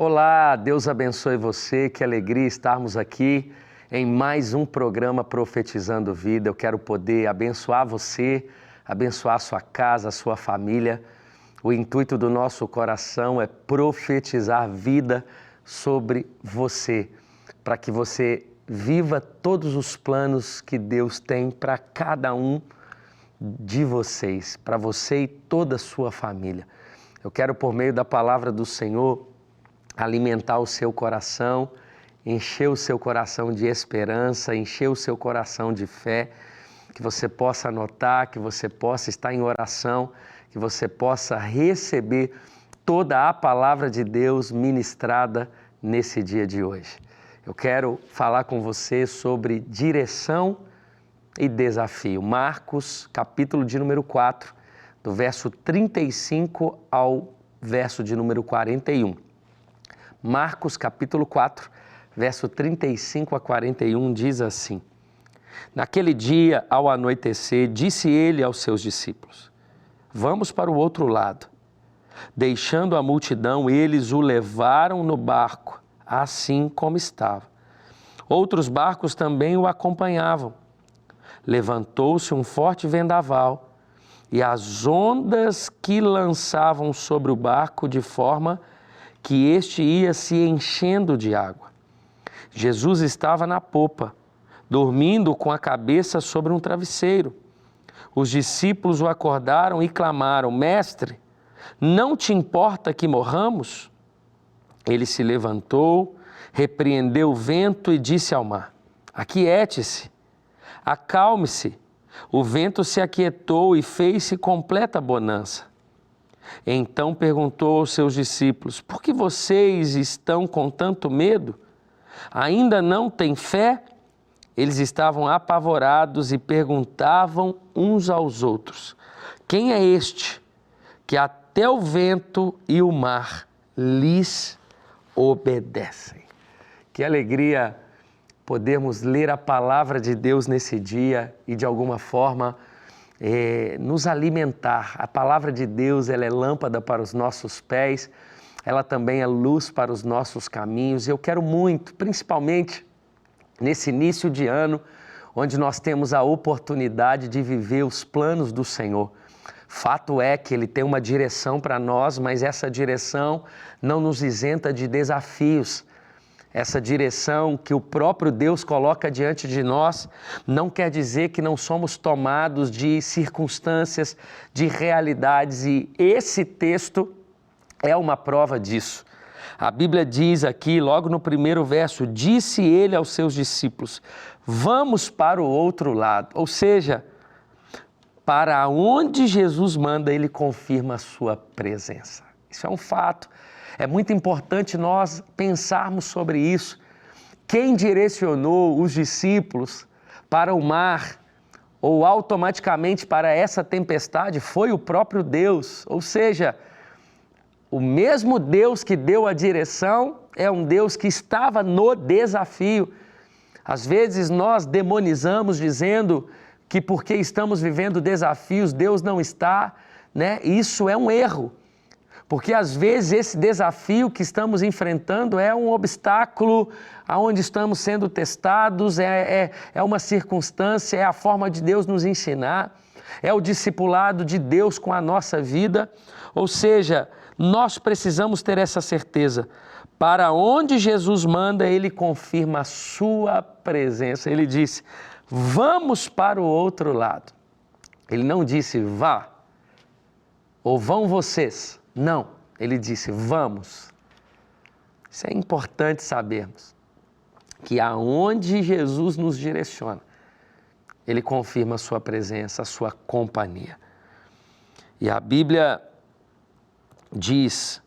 Olá, Deus abençoe você, que alegria estarmos aqui em mais um programa Profetizando Vida. Eu quero poder abençoar você, abençoar a sua casa, a sua família. O intuito do nosso coração é profetizar vida sobre você, para que você viva todos os planos que Deus tem para cada um de vocês, para você e toda a sua família. Eu quero, por meio da palavra do Senhor, alimentar o seu coração, encher o seu coração de esperança, encher o seu coração de fé, que você possa anotar, que você possa estar em oração, que você possa receber toda a palavra de Deus ministrada nesse dia de hoje. Eu quero falar com você sobre direção e desafio. Marcos, capítulo de número 4, do verso 35 ao verso de número 41. Marcos, capítulo 4, verso 35 a 41, diz assim: Naquele dia, ao anoitecer, disse ele aos seus discípulos: Vamos para o outro lado. Deixando a multidão, eles o levaram no barco, assim como estava. Outros barcos também o acompanhavam. Levantou-se um forte vendaval, e as ondas que lançavam sobre o barco de forma que este ia se enchendo de água. Jesus estava na popa, dormindo com a cabeça sobre um travesseiro. Os discípulos o acordaram e clamaram: Mestre, não te importa que morramos? Ele se levantou, repreendeu o vento e disse ao mar: Aquiete-se, acalme-se. O vento se aquietou e fez-se completa bonança. Então perguntou aos seus discípulos: Por que vocês estão com tanto medo? Ainda não têm fé? Eles estavam apavorados e perguntavam uns aos outros: Quem é este que até o vento e o mar lhes obedecem? Que alegria podermos ler a palavra de Deus nesse dia e de alguma forma nos alimentar. A palavra de Deus, ela é lâmpada para os nossos pés, ela também é luz para os nossos caminhos. Eu quero muito, principalmente nesse início de ano, onde nós temos a oportunidade de viver os planos do Senhor. Fato é que Ele tem uma direção para nós, mas essa direção não nos isenta de desafios. Essa direção que o próprio Deus coloca diante de nós não quer dizer que não somos tomados de circunstâncias, de realidades, e esse texto é uma prova disso. A Bíblia diz aqui, logo no primeiro verso: Disse ele aos seus discípulos: Vamos para o outro lado. Ou seja, para onde Jesus manda, ele confirma a sua presença. Isso é um fato. É muito importante nós pensarmos sobre isso. Quem direcionou os discípulos para o mar ou automaticamente para essa tempestade foi o próprio Deus. Ou seja, o mesmo Deus que deu a direção é um Deus que estava no desafio. Às vezes nós demonizamos dizendo que porque estamos vivendo desafios, Deus não está, né? Isso é um erro. Porque às vezes esse desafio que estamos enfrentando é um obstáculo aonde estamos sendo testados, é uma circunstância, é a forma de Deus nos ensinar, é o discipulado de Deus com a nossa vida. Ou seja, nós precisamos ter essa certeza. Para onde Jesus manda, Ele confirma a sua presença. Ele disse: Vamos para o outro lado. Ele não disse vá ou vão vocês. Não, ele disse vamos. Isso é importante sabermos, que aonde Jesus nos direciona, Ele confirma a sua presença, a sua companhia. E a Bíblia diz: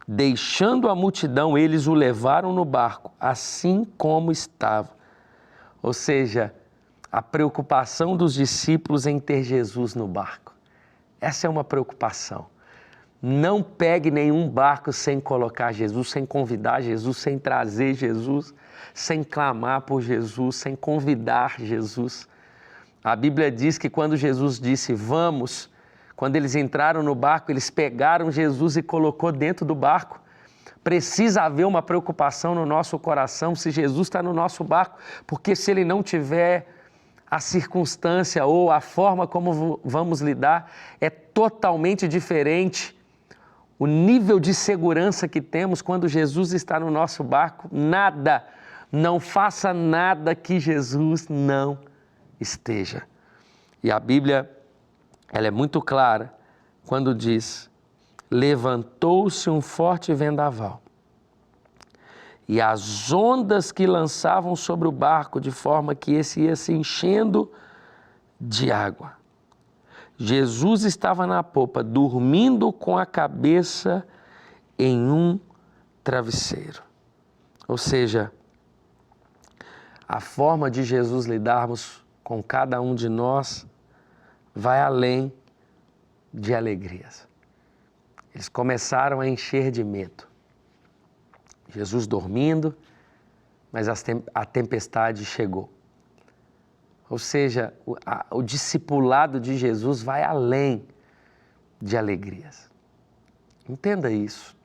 Deixando a multidão, eles o levaram no barco, assim como estava. Ou seja, a preocupação dos discípulos em ter Jesus no barco. Essa é uma preocupação. Não pegue nenhum barco sem colocar Jesus, sem convidar Jesus, sem trazer Jesus, sem clamar por Jesus, sem convidar Jesus. A Bíblia diz que quando Jesus disse vamos, quando eles entraram no barco, eles pegaram Jesus e colocou dentro do barco, Precisa haver uma preocupação no nosso coração se Jesus está no nosso barco, porque se Ele não tiver, a circunstância ou a forma como vamos lidar é totalmente diferente. O nível de segurança que temos quando Jesus está no nosso barco, nada, não faça nada que Jesus não esteja. E a Bíblia, ela é muito clara quando diz: levantou-se um forte vendaval, e as ondas que lançavam sobre o barco, de forma que esse ia se enchendo de água. Jesus estava na popa, dormindo com a cabeça em um travesseiro. Ou seja, a forma de Jesus lidarmos com cada um de nós vai além de alegrias. Eles começaram a encher de medo. Jesus dormindo, mas a tempestade chegou. Ou seja, o discipulado de Jesus vai além de alegrias. Entenda isso.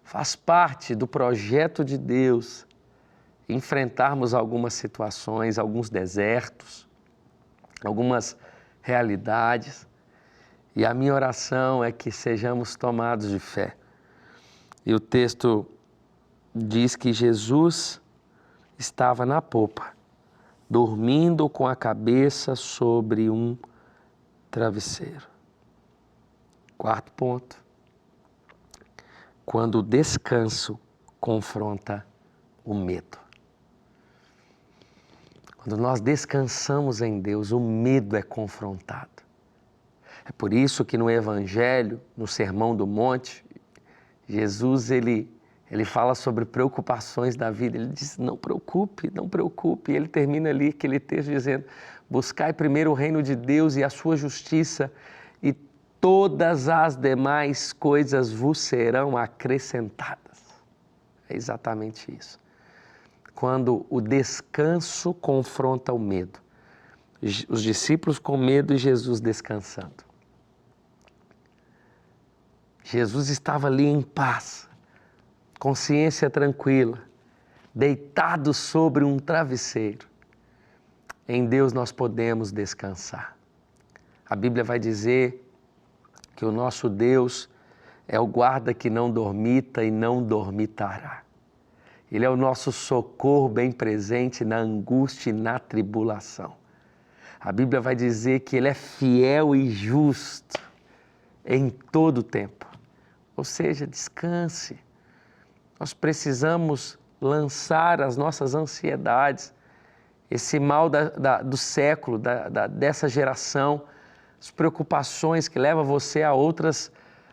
Faz parte do projeto de Deus enfrentarmos algumas situações, alguns desertos, algumas realidades. E a minha oração é que sejamos tomados de fé. E o texto diz que Jesus estava na popa, dormindo com a cabeça sobre um travesseiro. Quarto ponto. Quando o descanso confronta o medo. Quando nós descansamos em Deus, o medo é confrontado. É por isso que no Evangelho, no Sermão do Monte, Jesus ele fala sobre preocupações da vida. Ele diz: não preocupe, não preocupe. E ele termina ali aquele texto dizendo: buscai primeiro o reino de Deus e a sua justiça, e todas as demais coisas vos serão acrescentadas. É exatamente isso. Quando o descanso confronta o medo. Os discípulos com medo e Jesus descansando. Jesus estava ali em paz, consciência tranquila, deitado sobre um travesseiro. Em Deus nós podemos descansar. A Bíblia vai dizer que o nosso Deus é o guarda que não dormita e não dormitará. Ele é o nosso socorro bem presente na angústia e na tribulação. A Bíblia vai dizer que Ele é fiel e justo em todo o tempo. Ou seja, descanse. Nós precisamos lançar as nossas ansiedades, esse mal do século, dessa geração, as preocupações que levam você a outras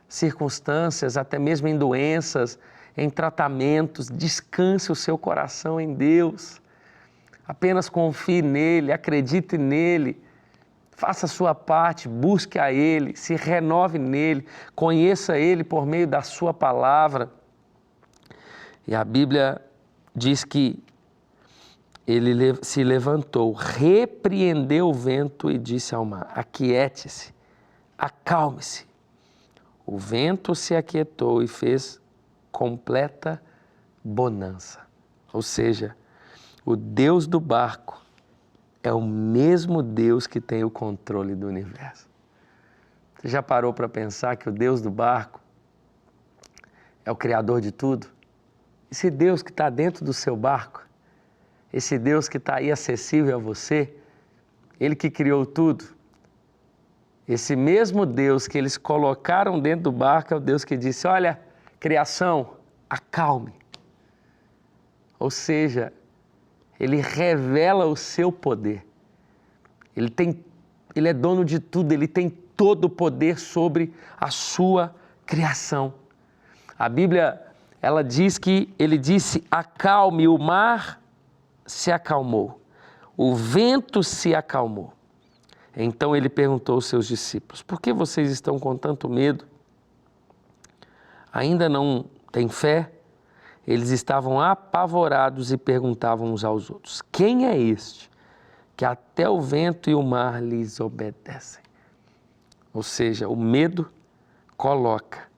circunstâncias, até mesmo em doenças, em tratamentos. Descanse o seu coração em Deus. Apenas confie nele, acredite nele. Faça a sua parte, busque a Ele, se renove nele, conheça Ele por meio da sua palavra. E a Bíblia diz que ele se levantou, repreendeu o vento e disse ao mar: aquiete-se, acalme-se. O vento se aquietou e fez completa bonança. Ou seja, o Deus do barco é o mesmo Deus que tem o controle do universo. Você já parou para pensar que o Deus do barco é o Criador de tudo? Esse Deus que está dentro do seu barco, esse Deus que está aí acessível a você, Ele que criou tudo, esse mesmo Deus que eles colocaram dentro do barco é o Deus que disse: olha, criação, acalme. Ou seja, Ele revela o seu poder. Ele é dono de tudo, Ele tem todo o poder sobre a sua criação. A Bíblia, ela diz que Ele disse: acalme, o mar se acalmou, o vento se acalmou. Então Ele perguntou aos seus discípulos: por que vocês estão com tanto medo? Ainda não têm fé? Eles estavam apavorados e perguntavam uns aos outros: quem é este que até o vento e o mar lhes obedecem? Ou seja, o medo coloca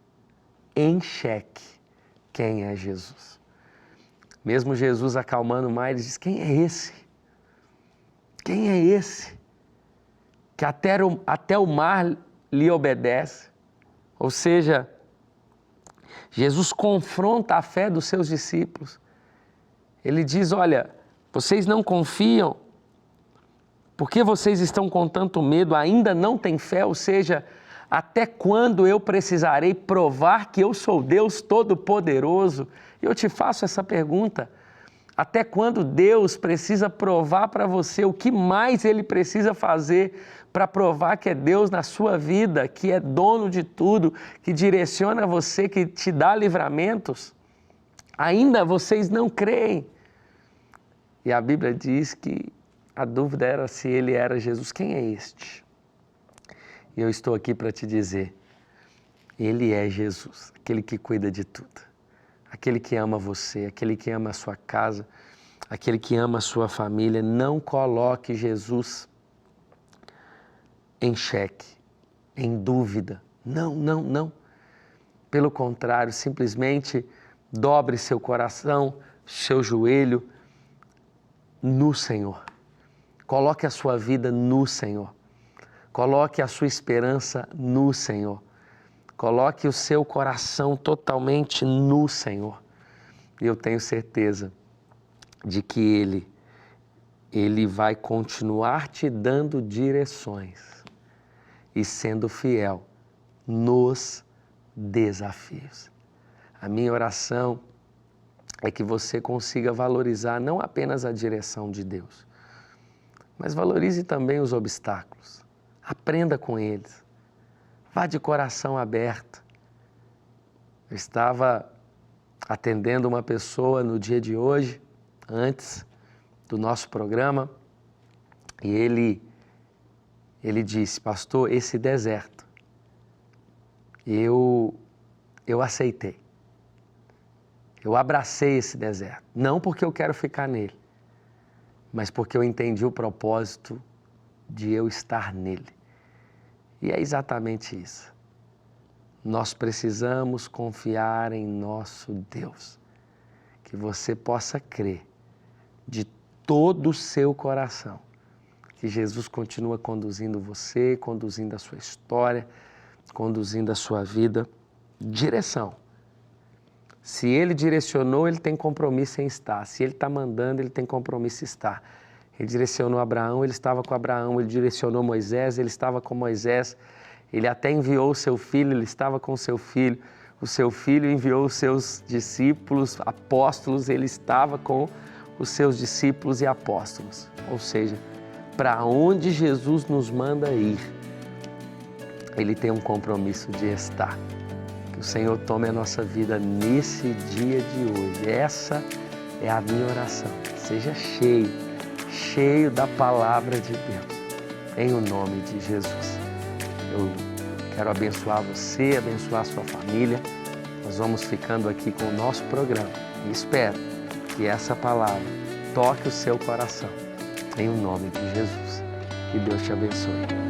em xeque quem é Jesus. Mesmo Jesus acalmando o mar, ele diz: quem é esse? Quem é esse? Que até o mar lhe obedece. Ou seja, Jesus confronta a fé dos seus discípulos. Ele diz: olha, vocês não confiam? Por que vocês estão com tanto medo? Ainda não têm fé? Ou seja, até quando eu precisarei provar que eu sou Deus Todo-Poderoso? E eu te faço essa pergunta. Até quando Deus precisa provar para você? O que mais Ele precisa fazer para provar que é Deus na sua vida, que é dono de tudo, que direciona você, que te dá livramentos? Ainda vocês não creem. E a Bíblia diz que a dúvida era se Ele era Jesus. Quem é este? E eu estou aqui para te dizer, Ele é Jesus, aquele que cuida de tudo, aquele que ama você, aquele que ama a sua casa, aquele que ama a sua família. Não coloque Jesus em xeque, em dúvida. Não, não, não. Pelo contrário, simplesmente dobre seu coração, seu joelho no Senhor. Coloque a sua vida no Senhor. Coloque a sua esperança no Senhor. Coloque o seu coração totalmente no Senhor. E eu tenho certeza de que Ele vai continuar te dando direções e sendo fiel nos desafios. A minha oração é que você consiga valorizar não apenas a direção de Deus, mas valorize também os obstáculos. Aprenda com eles. Vá de coração aberto. Eu estava atendendo uma pessoa no dia de hoje, antes do nosso programa, e ele disse: pastor, esse deserto, eu aceitei. Eu abracei esse deserto, não porque eu quero ficar nele, mas porque eu entendi o propósito de eu estar nele. E é exatamente isso. Nós precisamos confiar em nosso Deus. Que você possa crer de todo o seu coração que Jesus continua conduzindo você, conduzindo a sua história, conduzindo a sua vida. Direção. Se Ele direcionou, Ele tem compromisso em estar. Se Ele está mandando, Ele tem compromisso em estar. Ele direcionou Abraão, Ele estava com Abraão. Ele direcionou Moisés, Ele estava com Moisés. Ele até enviou o seu filho, Ele estava com o seu filho. O seu filho enviou os seus discípulos, apóstolos, Ele estava com os seus discípulos e apóstolos. Ou seja, para onde Jesus nos manda ir, Ele tem um compromisso de estar. Que o Senhor tome a nossa vida nesse dia de hoje. Essa é a minha oração. Seja cheio da palavra de Deus, em o nome de Jesus. Eu quero abençoar você, abençoar a sua família. Nós vamos ficando aqui com o nosso programa e espero que essa palavra toque o seu coração, em o nome de Jesus. Que Deus te abençoe.